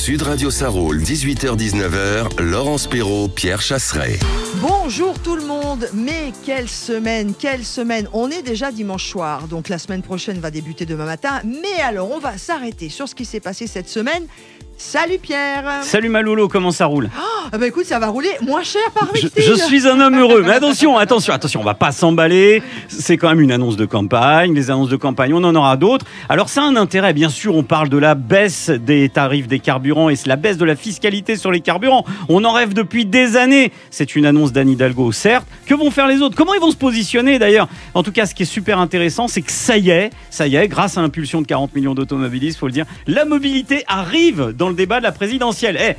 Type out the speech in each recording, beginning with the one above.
Sud Radio Sarraul, 18h-19h, Laurence Perrault, Pierre Chasseret. Bonjour tout le monde, mais quelle semaine, quelle semaine. On est déjà dimanche soir, donc la semaine prochaine va débuter demain matin. Mais alors, on va s'arrêter sur ce qui s'est passé cette semaine. Salut Pierre. Salut Malolo, comment ça roule? Bah écoute, ça va rouler moins cher par Victile. Je suis un homme heureux, mais attention, on va pas s'emballer. C'est quand même une annonce de campagne. Les annonces de campagne, on en aura d'autres. Alors ça a un intérêt, bien sûr, on parle de la baisse des tarifs des carburants et la baisse de la fiscalité sur les carburants. On en rêve depuis des années. C'est une annonce d'Anne Hidalgo, certes. Que vont faire les autres? Comment ils vont se positionner d'ailleurs? En tout cas, ce qui est super intéressant, c'est que ça y est, grâce à l'impulsion de 40 millions d'automobilistes, faut le dire, la mobilité arrive dans le débat de la présidentielle.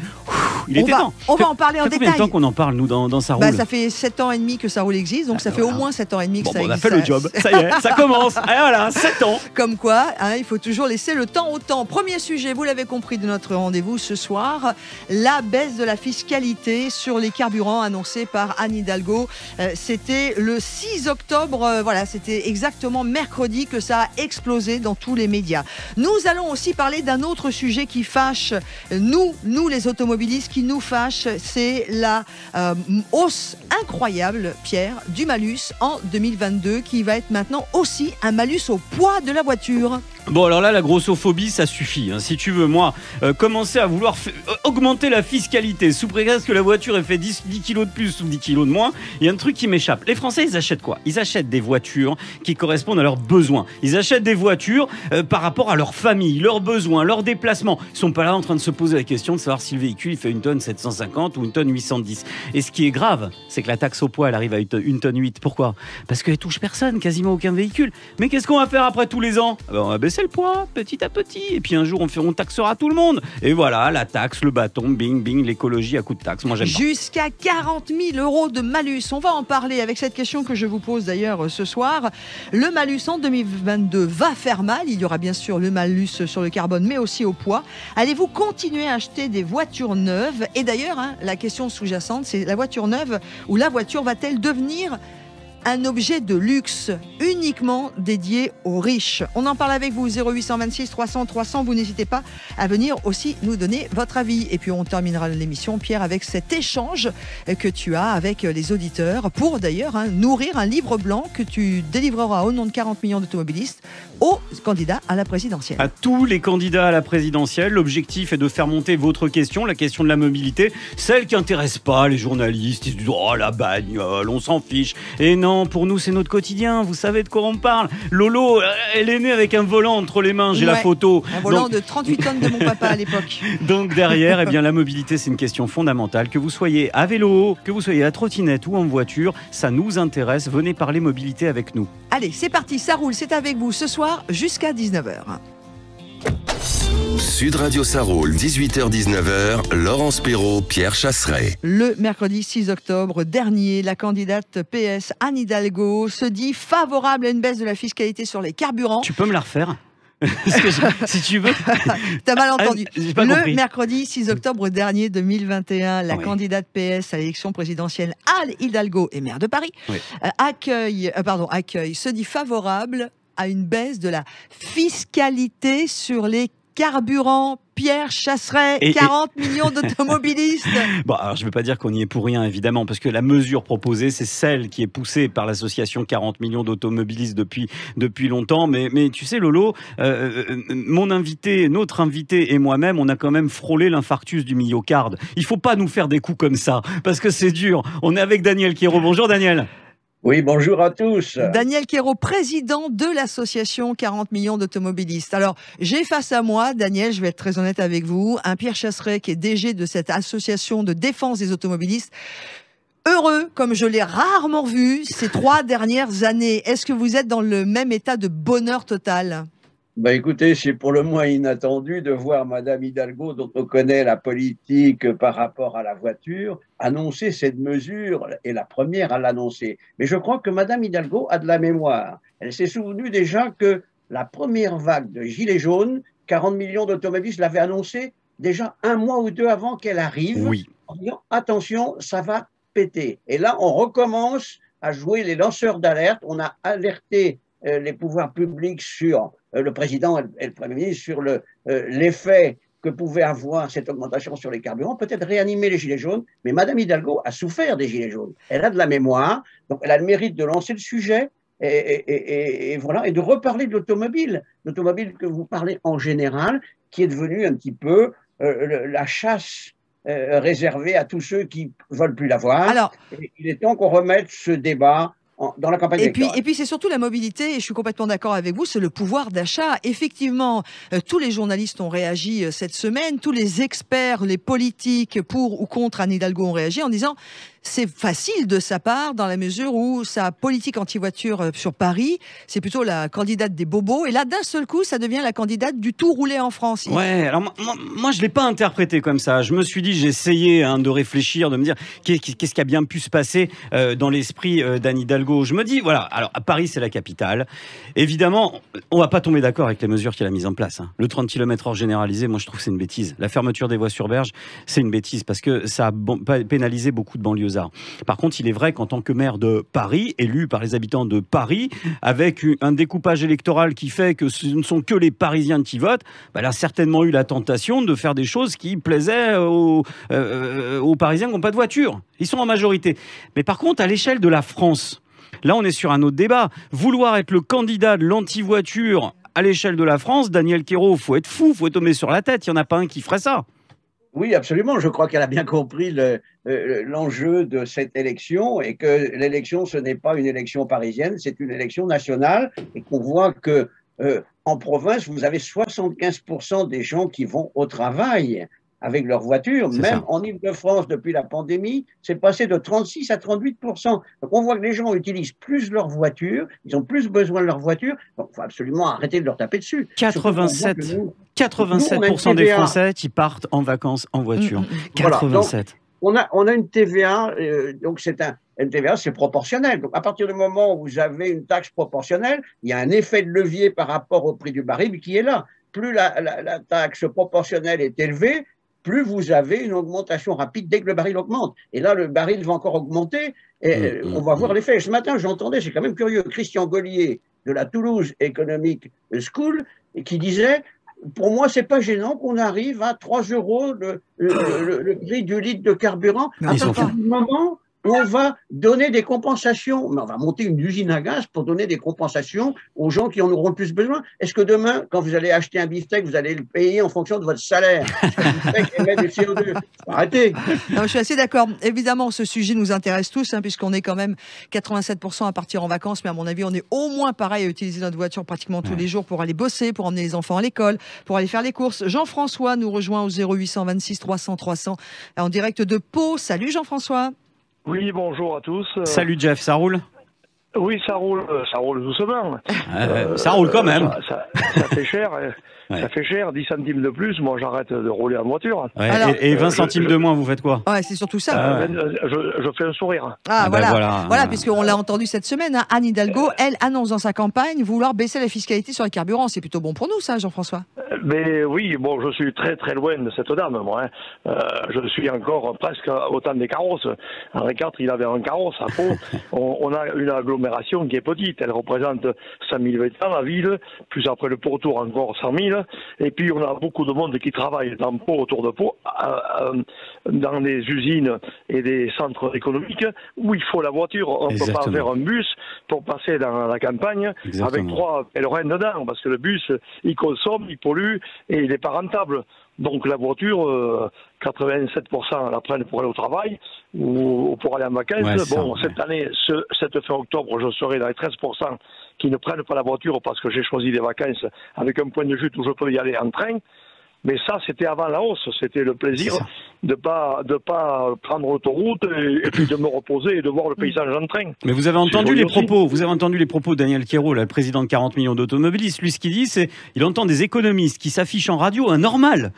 Il était temps. On va en parler en détail. Combien de temps qu'on en parle, nous, dans Sarraul? Ça fait 7 ans et demi que Sarraul existe, donc ça fait au moins 7 ans et demi que ça existe. On a fait le job, ça y est, ça commence. Et voilà, 7 ans. Comme quoi, il faut toujours laisser le temps au temps. Premier sujet, vous l'avez compris de notre rendez-vous ce soir, la baisse de la fiscalité sur les carburants annoncée par Anne Hidalgo. C'était le 6 octobre, c'était exactement mercredi que ça a explosé dans tous les médias. Nous allons aussi parler d'un autre sujet qui fâche nous les automobilistes, qui nous fâche, c'est la hausse incroyable, Pierre, du malus en 2022, qui va être maintenant aussi un malus au poids de la voiture. Bon, alors là, la grossophobie, ça suffit. Si tu veux, moi, commencer à vouloir augmenter la fiscalité sous prétexte que la voiture ait fait 10 kilos de plus ou 10 kilos de moins, il y a un truc qui m'échappe. Les Français, ils achètent quoi? Ils achètent des voitures qui correspondent à leurs besoins. Ils achètent des voitures par rapport à leur famille, leurs besoins, leurs déplacements. Ils sont pas là en train de se poser la question de savoir si le véhicule il fait une tonne 750 ou une tonne 810. Et ce qui est grave, c'est que la taxe au poids, elle arrive à une tonne 8. Pourquoi? Parce qu'elle touche personne, quasiment aucun véhicule. Mais qu'est-ce qu'on va faire après tous les ans? On va baisser le poids petit à petit, et puis un jour on taxera tout le monde, et voilà, la taxe, le bâton, bing bing, l'écologie à coup de taxe. Moi j'aime pas. Jusqu'à 40 000 € de malus, on va en parler avec cette question que je vous pose d'ailleurs ce soir. Le malus en 2022 va faire mal, il y aura bien sûr le malus sur le carbone mais aussi au poids. Allez-vous continuer à acheter des voitures neuves? Et d'ailleurs, la question sous-jacente, c'est la voiture neuve ou la voiture va-t-elle devenir un objet de luxe uniquement dédié aux riches? On en parle avec vous, 0826 300 300. Vous n'hésitez pas à venir aussi nous donner votre avis. Et puis on terminera l'émission, Pierre, avec cet échange que tu as avec les auditeurs pour d'ailleurs nourrir un livre blanc que tu délivreras au nom de 40 millions d'automobilistes aux candidats à la présidentielle. À tous les candidats à la présidentielle, l'objectif est de faire monter votre question, la question de la mobilité, celle qui n'intéresse pas les journalistes. Ils se disent « Oh, la bagnole, on s'en fiche ». Et non, pour nous, c'est notre quotidien. Vous savez de quoi on parle. Lolo, elle est née avec un volant entre les mains. J'ai la photo. Un volant de 38 tonnes de mon papa à l'époque. Donc derrière, la mobilité, c'est une question fondamentale. Que vous soyez à vélo, que vous soyez à trottinette ou en voiture, ça nous intéresse. Venez parler mobilité avec nous. Allez, c'est parti, ça roule. C'est avec vous ce soir jusqu'à 19h. Sud Radio Sarraul, 18h-19h, Laurence Perrault, Pierre Chasseret. Le mercredi 6 octobre dernier, la candidate PS Anne Hidalgo se dit favorable à une baisse de la fiscalité sur les carburants. Tu peux me la refaire? Si tu veux. T'as mal entendu. Le mercredi 6 octobre dernier 2021, la candidate PS à l'élection présidentielle Anne Hidalgo, et maire de Paris, se dit favorable à une baisse de la fiscalité sur les carburants. Pierre Chasseret, 40 millions d'automobilistes. Bon, alors je ne vais pas dire qu'on y est pour rien, évidemment, parce que la mesure proposée, c'est celle qui est poussée par l'association 40 millions d'automobilistes depuis longtemps. Mais tu sais, Lolo, notre invité et moi-même, on a quand même frôlé l'infarctus du myocarde. Il ne faut pas nous faire des coups comme ça, parce que c'est dur. On est avec Daniel Quiero. Bonjour Daniel. Oui, bonjour à tous. Daniel Quiero, président de l'association 40 millions d'automobilistes. Alors, j'ai face à moi, Daniel, je vais être très honnête avec vous, un Pierre Chasseret qui est DG de cette association de défense des automobilistes. Heureux, comme je l'ai rarement vu ces 3 dernières années. Est-ce que vous êtes dans le même état de bonheur total ? Écoutez, c'est pour le moins inattendu de voir Madame Hidalgo, dont on connaît la politique par rapport à la voiture, annoncer cette mesure, et la première à l'annoncer. Mais je crois que Madame Hidalgo a de la mémoire. Elle s'est souvenue déjà que la première vague de Gilets jaunes, 40 millions d'automobilistes l'avaient annoncé déjà 1 mois ou 2 avant qu'elle arrive, en disant « attention, ça va péter ». Et là, on recommence à jouer les lanceurs d'alerte. On a alerté les pouvoirs publics sur le président et le Premier ministre sur l'effet que pouvait avoir cette augmentation sur les carburants, peut-être réanimer les gilets jaunes. Mais Madame Hidalgo a souffert des gilets jaunes. Elle a de la mémoire, donc elle a le mérite de lancer le sujet et voilà, et de reparler de l'automobile que vous parlez en général, qui est devenue un petit peu la chasse réservée à tous ceux qui ne veulent plus l'avoir. Alors, il est temps qu'on remette ce débat dans la campagne électorale. Et puis c'est surtout la mobilité, et je suis complètement d'accord avec vous, c'est le pouvoir d'achat. Effectivement, tous les journalistes ont réagi cette semaine, tous les experts, les politiques pour ou contre Anne Hidalgo ont réagi en disant c'est facile de sa part dans la mesure où sa politique anti-voiture sur Paris, c'est plutôt la candidate des bobos. Et là, d'un seul coup, ça devient la candidate du tout roulé en France. Ouais, alors moi je l'ai pas interprété comme ça. Je me suis dit, j'ai essayé de réfléchir, de me dire qu'est-ce qui a bien pu se passer dans l'esprit d'Anne Hidalgo. Je me dis, voilà, alors à Paris, c'est la capitale. Évidemment, on va pas tomber d'accord avec les mesures qu'elle a mises en place. Hein. Le 30 km/h généralisé, moi je trouve que c'est une bêtise. La fermeture des voies sur berge, c'est une bêtise parce que ça a pénalisé beaucoup de banlieusards. Par contre, il est vrai qu'en tant que maire de Paris, élu par les habitants de Paris, avec un découpage électoral qui fait que ce ne sont que les Parisiens qui votent, elle a certainement eu la tentation de faire des choses qui plaisaient aux Parisiens qui n'ont pas de voiture. Ils sont en majorité. Mais par contre, à l'échelle de la France, là on est sur un autre débat. Vouloir être le candidat de l'anti-voiture à l'échelle de la France, Daniel Quérault, faut être fou, faut tomber sur la tête. Il n'y en a pas un qui ferait ça. Oui, absolument. Je crois qu'elle a bien compris l'enjeu de cette élection et que l'élection, ce n'est pas une élection parisienne, c'est une élection nationale et qu'on voit que en province, vous avez 75% des gens qui vont au travail avec leur voiture. C'est Même ça. en Île-de-France, depuis la pandémie, c'est passé de 36 à 38%. Donc on voit que les gens utilisent plus leur voiture, ils ont plus besoin de leur voiture, donc il faut absolument arrêter de leur taper dessus. 87% des Français qui partent en vacances en voiture. 87. Voilà, on a une TVA, donc une TVA, c'est proportionnel. Donc, à partir du moment où vous avez une taxe proportionnelle, il y a un effet de levier par rapport au prix du baril qui est là. Plus la taxe proportionnelle est élevée, plus vous avez une augmentation rapide dès que le baril augmente. Et là, le baril va encore augmenter et on va voir l'effet. Ce matin, j'entendais, c'est quand même curieux, Christian Gollier de la Toulouse Economic School qui disait pour moi, c'est pas gênant qu'on arrive à 3 € le prix du litre de carburant à partir du moment où on va donner des compensations. Mais on va monter une usine à gaz pour donner des compensations aux gens qui en auront le plus besoin. Est-ce que demain, quand vous allez acheter un beefsteak, vous allez le payer en fonction de votre salaire? Parce que le beefsteak émet du CO2. Arrêtez. Non, je suis assez d'accord. Évidemment, ce sujet nous intéresse tous, puisqu'on est quand même 87% à partir en vacances, mais à mon avis, on est au moins pareil à utiliser notre voiture pratiquement tous les jours pour aller bosser, pour emmener les enfants à l'école, pour aller faire les courses. Jean-François nous rejoint au 0826 300 300 en direct de Pau. Salut Jean-François. Oui, bonjour à tous. Salut Jeff, ça roule? Oui, ça roule doucement. Ça roule quand même. Ça fait cher. Ouais. Ça fait cher, 10 centimes de plus, moi j'arrête de rouler en voiture. Ouais, alors, et 20 centimes de moins, vous faites quoi? Ouais, c'est surtout ça. Je fais un sourire. Voilà, puisqu'on l'a entendu cette semaine, Anne Hidalgo, elle annonce dans sa campagne vouloir baisser la fiscalité sur les carburants. C'est plutôt bon pour nous, ça, Jean-François? Mais oui, bon, je suis très très loin de cette dame, moi. Je suis encore presque au temps des carrosses. Henri IV, il avait un carrosse à Pau. On a une agglomération qui est petite. Elle représente 100 000 habitants, la ville, plus après le pourtour encore 100 000. Et puis on a beaucoup de monde qui travaille dans Pau, autour de Pau, dans des usines et des centres économiques où il faut la voiture. On ne peut pas faire un bus pour passer dans la campagne avec 3 pèlerins dedans, parce que le bus, il consomme, il pollue et il n'est pas rentable. Donc la voiture, 87% la prennent pour aller au travail ou pour aller en vacances. Ouais, cette année, cette fin octobre, je serai dans les 13% qui ne prennent pas la voiture parce que j'ai choisi des vacances avec un point de chute où je peux y aller en train. Mais ça, c'était avant la hausse. C'était le plaisir de pas prendre l'autoroute et puis de me reposer et de voir le paysage en train. Mais vous avez entendu les propos. Vous avez entendu les propos de Daniel Quérault, le président de 40 millions d'automobilistes. Lui, ce qu'il dit, c'est il entend des économistes qui s'affichent en radio un normal,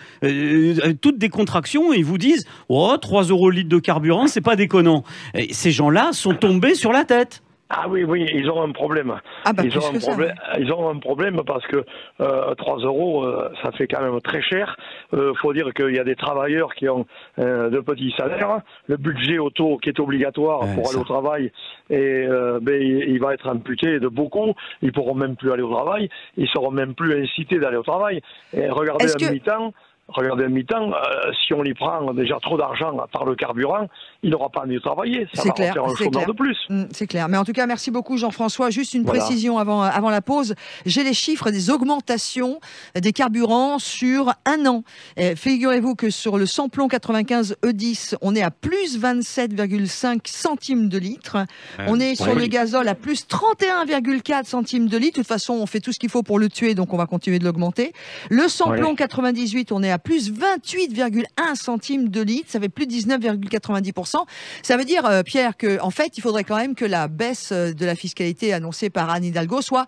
toutes des contractions, et ils vous disent 3 € le litre de carburant, c'est pas déconnant. Et ces gens-là sont tombés sur la tête. Ah oui, ils ont un problème. Ils ont un problème parce que 3 €, ça fait quand même très cher. Faut dire qu'il y a des travailleurs qui ont de petits salaires. Le budget auto qui est obligatoire pour aller au travail, et il va être amputé de beaucoup. Ils pourront même plus aller au travail. Ils seront même plus incités d'aller au travail. Et regardez à mi-temps. regardez un mi-temps, si on y prend déjà trop d'argent par le carburant, il n'aura pas envie de travailler. Ça va faire un chômeur de plus. C'est clair. Mais en tout cas, merci beaucoup Jean-François. Juste une précision avant la pause. J'ai les chiffres des augmentations des carburants sur un an. Figurez-vous que sur le samplon 95 E10, on est à plus 27,5 centimes de litre. On est sur le gazole à plus 31,4 centimes de litre. De toute façon, on fait tout ce qu'il faut pour le tuer, donc on va continuer de l'augmenter. Le samplon 98, on est à plus 28,1 centimes de litre. Ça fait plus 19,90%. Ça veut dire, Pierre, qu'en fait, il faudrait quand même que la baisse de la fiscalité annoncée par Anne Hidalgo soit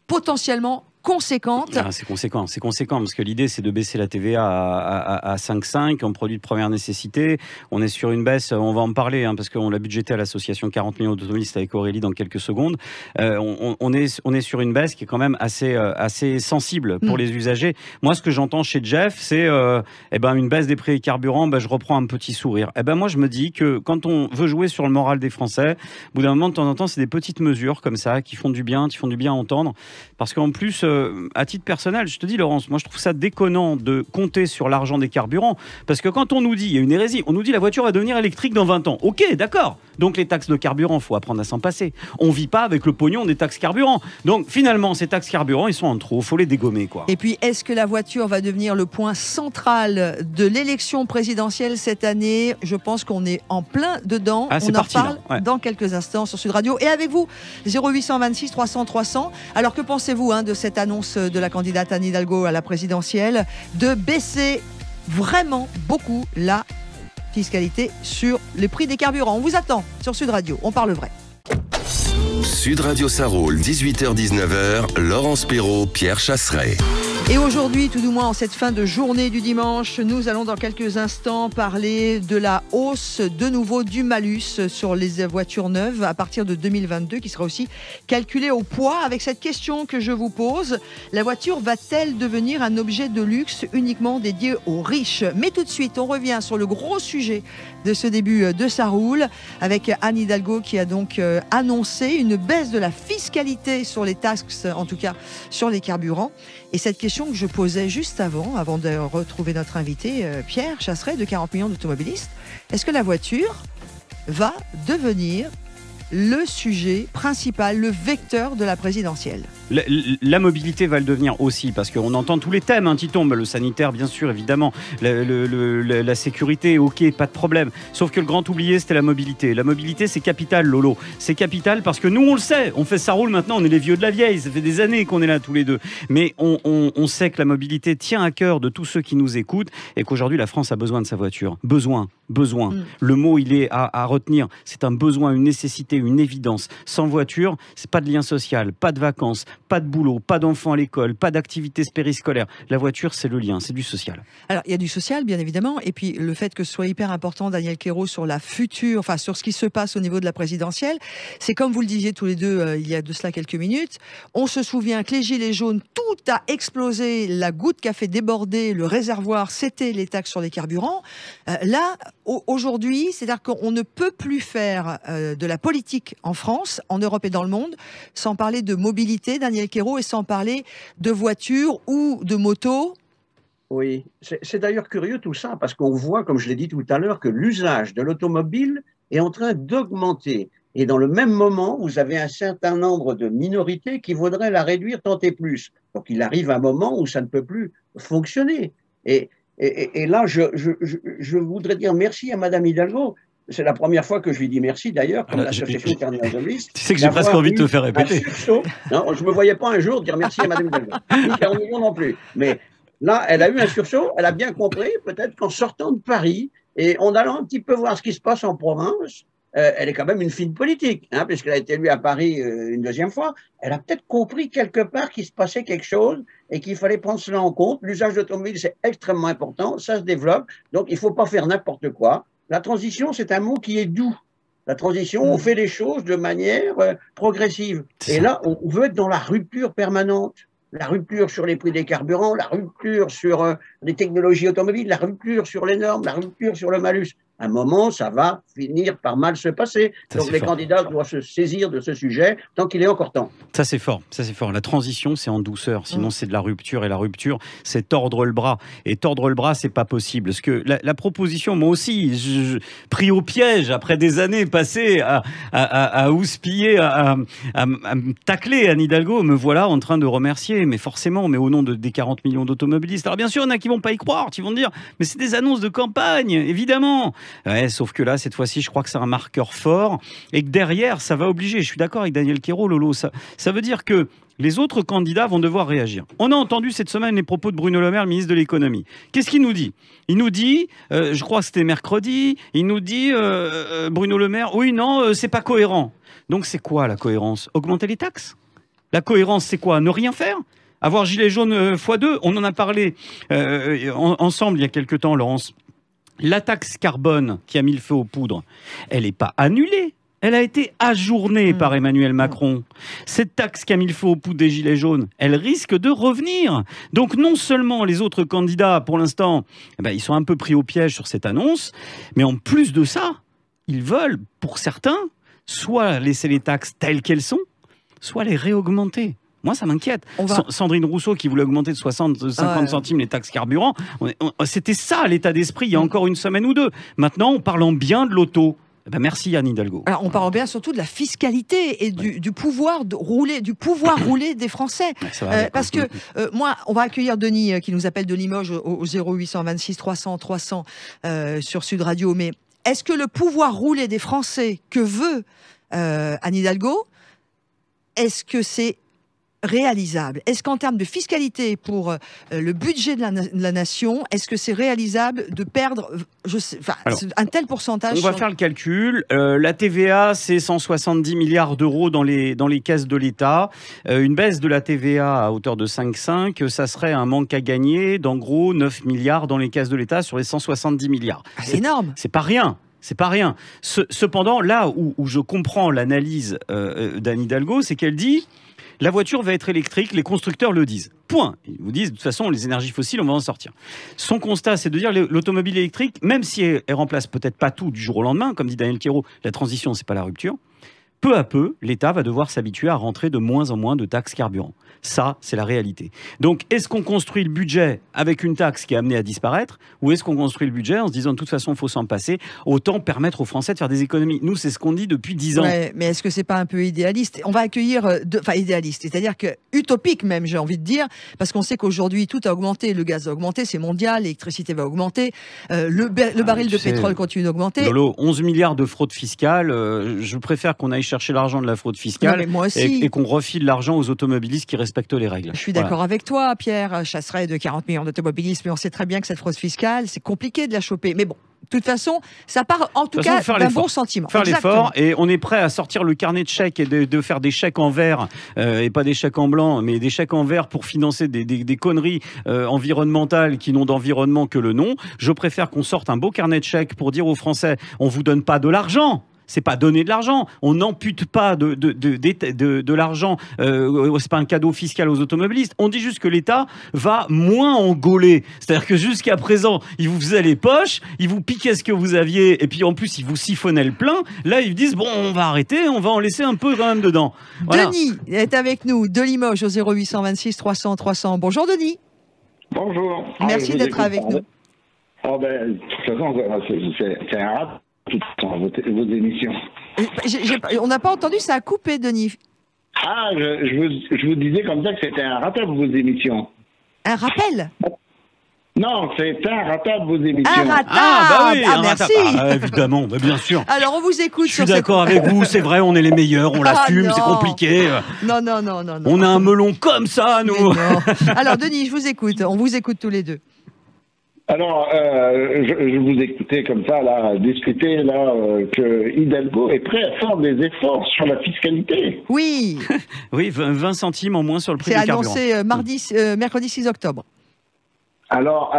potentiellement conséquente. C'est conséquent, parce que l'idée c'est de baisser la TVA à 5,5 en produits de première nécessité. On est sur une baisse, on va en parler, parce qu'on l'a budgété à l'association 40 millions d'automobilistes avec Aurélie dans quelques secondes. On est sur une baisse qui est quand même assez sensible pour les usagers. Moi, ce que j'entends chez Jeff, c'est une baisse des prix des carburants, je reprends un petit sourire. Moi, je me dis que quand on veut jouer sur le moral des Français, au bout d'un moment, de temps en temps, c'est des petites mesures comme ça qui font du bien à entendre. Parce qu'en plus, à titre personnel, je te dis, Laurence, moi je trouve ça déconnant de compter sur l'argent des carburants, parce que quand on nous dit, il y a une hérésie, on nous dit la voiture va devenir électrique dans 20 ans. Ok, d'accord. Donc les taxes de carburant, faut apprendre à s'en passer. On vit pas avec le pognon des taxes carburant. Donc finalement, ces taxes carburant, ils sont en trop, faut les dégommer, quoi. Et puis, est-ce que la voiture va devenir le point central de l'élection présidentielle cette année? Je pense qu'on est en plein dedans. On en parle dans quelques instants sur Sud Radio. Et avec vous, 0826 300 300. Alors que pensez-vous de cette annonce de la candidate Anne Hidalgo à la présidentielle de baisser vraiment beaucoup la fiscalité sur les prix des carburants? On vous attend sur Sud Radio, on parle vrai. Sud Radio ça roule, 18h-19h, Laurence Perrault, Pierre Chasseret. Et aujourd'hui, tout du moins en cette fin de journée du dimanche, nous allons dans quelques instants parler de la hausse de nouveau du malus sur les voitures neuves à partir de 2022, qui sera aussi calculé au poids. Avec cette question que je vous pose, la voiture va-t-elle devenir un objet de luxe uniquement dédié aux riches? Mais tout de suite, on revient sur le gros sujet de ce début de Ça roule, avec Anne Hidalgo qui a donc annoncé une baisse de la fiscalité sur les taxes, en tout cas sur les carburants. Et cette question que je posais juste avant de retrouver notre invité Pierre Chasseret de 40 millions d'automobilistes, est-ce que la voiture va devenir le sujet principal, le vecteur de la présidentielle? La mobilité va le devenir aussi, parce qu'on entend tous les thèmes qui tombent. Le sanitaire, bien sûr, évidemment. La sécurité, ok, pas de problème. Sauf que le grand oublié, c'était la mobilité. La mobilité, c'est capital, Lolo. C'est capital parce que nous, on le sait. On fait Ça roule maintenant, on est les vieux de la vieille. Ça fait des années qu'on est là tous les deux. Mais on sait que la mobilité tient à cœur de tous ceux qui nous écoutent et qu'aujourd'hui, la France a besoin de sa voiture. Besoin. Le mot, il est à retenir. C'est un besoin, une nécessité, une évidence. Sans voiture, c'est pas de lien social, pas de vacances, pas de boulot, pas d'enfants à l'école, pas d'activités périscolaires. La voiture, c'est le lien, c'est du social. Alors, il y a du social, bien évidemment, et puis le fait que ce soit hyper important, Daniel Quérault, sur sur ce qui se passe au niveau de la présidentielle, c'est comme vous le disiez tous les deux il y a de cela quelques minutes, on se souvient que les gilets jaunes, tout a explosé, la goutte qui a fait déborder le réservoir, c'était les taxes sur les carburants. Là, aujourd'hui, c'est-à-dire qu'on ne peut plus faire de la politique en France, en Europe et dans le monde, sans parler de mobilité, Daniel Quérault, et sans parler de voitures ou de motos. Oui, c'est d'ailleurs curieux tout ça, parce qu'on voit, comme je l'ai dit tout à l'heure, que l'usage de l'automobile est en train d'augmenter. Et dans le même moment, vous avez un certain nombre de minorités qui voudraient la réduire tant et plus. Donc il arrive un moment où ça ne peut plus fonctionner. Et là, je voudrais dire merci à Madame Hidalgo. C'est la première fois que je lui dis merci, d'ailleurs, comme l'association Carnet Automobiliste. Tu sais que j'ai presque envie de te faire répéter. Non, je ne me voyais pas un jour dire merci à Madame Hidalgo. Ni 40 millions non plus. Mais là, elle a eu un sursaut. Elle a bien compris, peut-être qu'en sortant de Paris et en allant un petit peu voir ce qui se passe en province, elle est quand même une fine politique, puisqu'elle a été élue à Paris une deuxième fois. Elle a peut-être compris quelque part qu'il se passait quelque chose et qu'il fallait prendre cela en compte. L'usage d'automobile, c'est extrêmement important. Ça se développe. Donc, il ne faut pas faire n'importe quoi. La transition, c'est un mot qui est doux. La transition, on fait les choses de manière progressive. Et là, on veut être dans la rupture permanente. La rupture sur les prix des carburants, la rupture sur les technologies automobiles, la rupture sur les normes, la rupture sur le malus. un moment, ça va finir par mal se passer. Ça, Donc c'est les fort. candidats doivent se saisir de ce sujet tant qu'il est encore temps. Ça c'est fort, ça c'est fort. La transition c'est en douceur, sinon c'est de la rupture et la rupture c'est tordre le bras. Et tordre le bras c'est pas possible. Parce que la proposition, moi aussi, pris au piège après des années passées à houspiller, à me tacler Anne Hidalgo, me voilà en train de remercier, mais forcément, mais au nom des 40 millions d'automobilistes. Alors bien sûr, il y en a qui vont pas y croire, qui vont dire, mais c'est des annonces de campagne, évidemment. Ouais, sauf que là, cette fois-ci, je crois que c'est un marqueur fort et que derrière, ça va obliger. Je suis d'accord avec Daniel Quérault, Lolo. Ça veut dire que les autres candidats vont devoir réagir. On a entendu cette semaine les propos de Bruno Le Maire, le ministre de l'économie. Qu'est-ce qu'il nous dit ? Il nous dit, je crois que c'était mercredi, il nous dit, Bruno Le Maire, oui, non, c'est pas cohérent. Donc c'est quoi la cohérence ? Augmenter les taxes ? La cohérence, c'est quoi ? Ne rien faire ? Avoir gilet jaune x2 ? On en a parlé ensemble il y a quelque temps, Laurence. La taxe carbone qui a mis le feu aux poudres, elle n'est pas annulée. Elle a été ajournée par Emmanuel Macron. Cette taxe qui a mis le feu aux poudres des gilets jaunes, elle risque de revenir. Donc non seulement les autres candidats, pour l'instant, ils sont un peu pris au piège sur cette annonce, mais en plus de ça, ils veulent, pour certains, soit laisser les taxes telles qu'elles sont, soit les réaugmenter. Moi, ça m'inquiète. Sandrine Rousseau, qui voulait augmenter de 50 centimes les taxes carburant, c'était ça l'état d'esprit il y a encore une semaine ou deux. Maintenant, on parle en bien de l'auto. Merci Anne Hidalgo. Alors, on parle bien surtout de la fiscalité et du pouvoir rouler des Français. Parce que moi, on va accueillir Denis qui nous appelle de Limoges au 0826 300 300 sur Sud Radio. Mais est-ce que le pouvoir rouler des Français que veut Anne Hidalgo, est-ce que c'est réalisable? Est-ce qu'en termes de fiscalité pour le budget de la nation, est-ce que c'est réalisable de perdre un tel pourcentage? On va faire le calcul. La TVA, c'est 170 milliards d'euros dans les caisses de l'État. Une baisse de la TVA à hauteur de 5,5, ça serait un manque à gagner d'en gros 9 milliards dans les caisses de l'État sur les 170 milliards. C'est énorme. C'est pas rien. C'est pas rien. Cependant, là où je comprends l'analyse d'Anne Hidalgo, c'est qu'elle dit la voiture va être électrique, les constructeurs le disent. Point. Ils vous disent, de toute façon, les énergies fossiles, on va en sortir. Son constat, c'est de dire l'automobile électrique, même si elle remplace peut-être pas tout du jour au lendemain, comme dit Daniel Quérault, la transition, c'est pas la rupture. Peu à peu, l'État va devoir s'habituer à rentrer de moins en moins de taxes carburant. Ça, c'est la réalité. Donc, est-ce qu'on construit le budget avec une taxe qui est amenée à disparaître, ou est-ce qu'on construit le budget en se disant de toute façon, il faut s'en passer, autant permettre aux Français de faire des économies? Nous, c'est ce qu'on dit depuis 10 ans. Ouais, mais est-ce que c'est pas un peu idéaliste? On va accueillir, idéaliste, c'est-à-dire que utopique même, j'ai envie de dire, parce qu'on sait qu'aujourd'hui, tout a augmenté, le gaz a augmenté, c'est mondial, l'électricité va augmenter, le baril de pétrole continue d'augmenter. Lolo, 11 milliards de fraude fiscale, je préfère qu'on aille chercher l'argent de la fraude fiscale et qu'on refile l'argent aux automobilistes qui respectent les règles. Je suis d'accord avec toi, Pierre Chasseret, de 40 millions d'automobilistes, mais on sait très bien que cette fraude fiscale, c'est compliqué de la choper. Mais bon, de toute façon, ça part en tout cas d'un bon sentiment. Faire l'effort, et on est prêt à sortir le carnet de chèques et de faire des chèques en vert, et pas des chèques en blanc, mais des chèques en vert pour financer des conneries environnementales qui n'ont d'environnement que le nom. Je préfère qu'on sorte un beau carnet de chèques pour dire aux Français, on vous donne pas de l'argent. C'est pas donner de l'argent. On n'ampute pas de l'argent. C'est pas un cadeau fiscal aux automobilistes. On dit juste que l'État va moins en gauler. C'est-à-dire que jusqu'à présent, il vous faisait les poches, il vous piquait ce que vous aviez, et puis en plus, il vous siphonnait le plein. Là, ils disent, bon, on va arrêter, on va en laisser un peu quand même dedans. Voilà. Denis est avec nous, de Limoges, au 0826 300 300. Bonjour, Denis. Bonjour. Merci d'être avec nous. De toute façon, c'est un rap. Vos émissions. On n'a pas entendu, ça a coupé, Denis. Ah, je vous disais comme ça que c'était un ratable, vos émissions. Un rappel? Non, c'est un ratable, vos émissions. Un ratable. Ah, bah oui, merci. Évidemment, bien sûr. Alors, on vous écoute. Je suis d'accord avec vous, c'est vrai, on est les meilleurs, on l'assume, c'est compliqué. Non. On a un melon comme ça, nous. Alors, Denis, je vous écoute. On vous écoute tous les deux. Alors, je vous écoutais comme ça, là, discuter, là, que Hidalgo est prêt à faire des efforts sur la fiscalité. Oui. Oui, 20 centimes en moins sur le prix du carburant. C'est annoncé mercredi 6 octobre. Alors,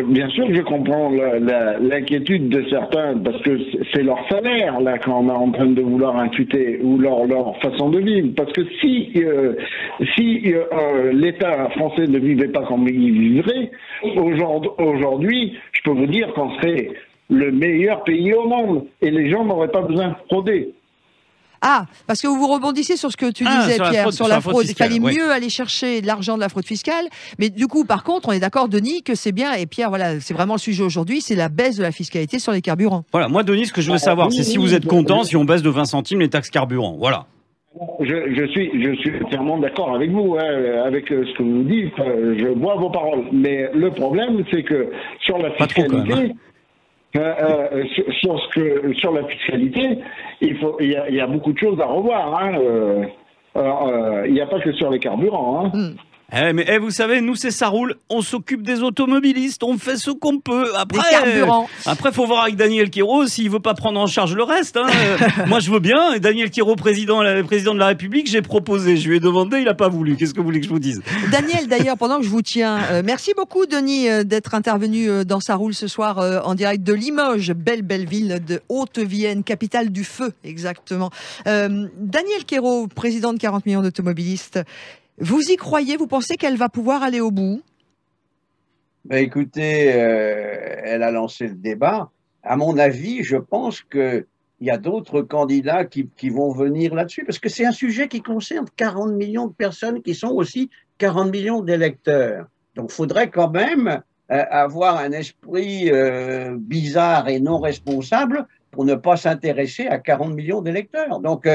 bien sûr que je comprends l'inquiétude de certains, parce que c'est leur salaire là qu'on est en train de vouloir imputer, ou leur façon de vivre. Parce que si l'État français ne vivait pas comme il vivrait, aujourd'hui, je peux vous dire qu'on serait le meilleur pays au monde et les gens n'auraient pas besoin de frauder. Ah, parce que vous rebondissez sur ce que tu disais, Pierre, sur la fraude. Il fallait mieux aller chercher de l'argent de la fraude fiscale. Mais du coup, par contre, on est d'accord, Denis, que c'est bien, et Pierre, voilà, c'est vraiment le sujet aujourd'hui, c'est la baisse de la fiscalité sur les carburants. Voilà, moi, Denis, ce que je veux savoir, c'est si vous êtes content, si on baisse de 20 centimes les taxes carburant. Voilà. Je suis entièrement d'accord avec vous, avec ce que vous dites. Je bois vos paroles. Mais le problème, c'est que sur la fiscalité, sur la fiscalité, il y a beaucoup de choses à revoir. Il n'y a pas que sur les carburants. Mais vous savez, nous c'est ça roule, on s'occupe des automobilistes, on fait ce qu'on peut. Après, faut voir avec Daniel Quérault s'il veut pas prendre en charge le reste. Moi je veux bien. Et Daniel Quérault, président de la République, j'ai proposé, je lui ai demandé, il a pas voulu. Qu'est-ce que vous voulez que je vous dise? Daniel, d'ailleurs, pendant que je vous tiens, merci beaucoup Denis d'être intervenu dans Ça roule ce soir en direct de Limoges, belle ville de Haute-Vienne, capitale du feu, exactement. Daniel Quérault, président de 40 millions d'automobilistes. Vous y croyez? Vous pensez qu'elle va pouvoir aller au bout? Écoutez, elle a lancé le débat. À mon avis, je pense qu'il y a d'autres candidats qui vont venir là-dessus, parce que c'est un sujet qui concerne 40 millions de personnes qui sont aussi 40 millions d'électeurs. Donc, il faudrait quand même avoir un esprit bizarre et non responsable pour ne pas s'intéresser à 40 millions d'électeurs. Donc,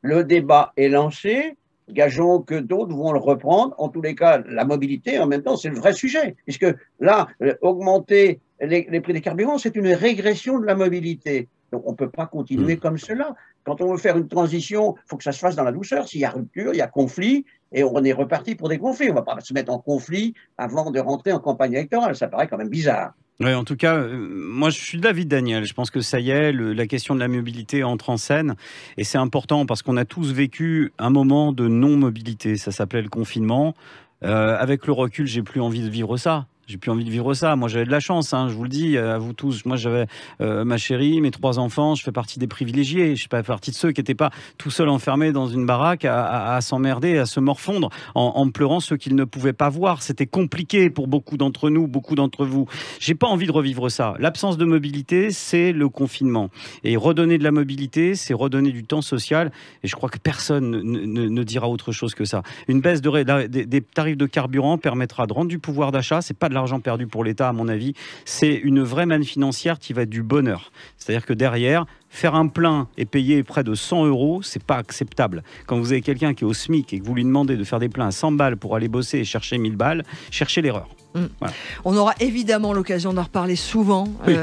le débat est lancé. Gageons que d'autres vont le reprendre. En tous les cas, la mobilité, en même temps, c'est le vrai sujet. Puisque là, augmenter les prix des carburants, c'est une régression de la mobilité. Donc, on ne peut pas continuer comme cela. Quand on veut faire une transition, il faut que ça se fasse dans la douceur. S'il y a rupture, il y a conflit, et on est reparti pour des conflits. On ne va pas se mettre en conflit avant de rentrer en campagne électorale. Ça paraît quand même bizarre. Oui, en tout cas, moi je suis de l'avis de Daniel. Je pense que ça y est, la question de la mobilité entre en scène. Et c'est important parce qu'on a tous vécu un moment de non-mobilité. Ça s'appelait le confinement. Avec le recul, j'ai plus envie de vivre ça. J'ai plus envie de vivre ça. Moi, j'avais de la chance, je vous le dis, à vous tous. Moi, j'avais ma chérie, mes 3 enfants. Je fais partie des privilégiés. Je fais pas partie de ceux qui n'étaient pas tout seuls enfermés dans une baraque à s'emmerder, à se morfondre en pleurant ceux qu'ils ne pouvaient pas voir. C'était compliqué pour beaucoup d'entre nous, beaucoup d'entre vous. J'ai pas envie de revivre ça. L'absence de mobilité, c'est le confinement. Et redonner de la mobilité, c'est redonner du temps social. Et je crois que personne ne dira autre chose que ça. Une baisse des tarifs de carburant permettra de rendre du pouvoir d'achat. C'est pas de l'argent perdu pour l'État, à mon avis. C'est une vraie manne financière qui va être du bonheur. C'est-à-dire que derrière, faire un plein et payer près de 100 €, c'est pas acceptable. Quand vous avez quelqu'un qui est au SMIC et que vous lui demandez de faire des pleins à 100 balles pour aller bosser et chercher 1000 balles, cherchez l'erreur. Voilà. On aura évidemment l'occasion d'en reparler souvent. Oui.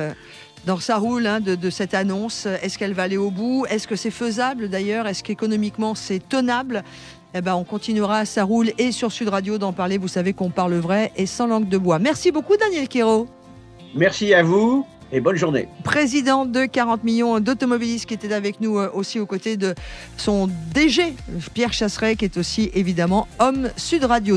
Dans Ça roule, de cette annonce. Est-ce qu'elle va aller au bout? Est-ce que c'est faisable d'ailleurs? Est-ce qu'économiquement c'est tenable? On continuera à Ça roule et sur Sud Radio d'en parler. Vous savez qu'on parle vrai et sans langue de bois. Merci beaucoup Daniel Quérault. Merci à vous et bonne journée. Président de 40 millions d'automobilistes qui était avec nous aussi aux côtés de son DG, Pierre Chasseret, qui est aussi évidemment homme Sud Radio.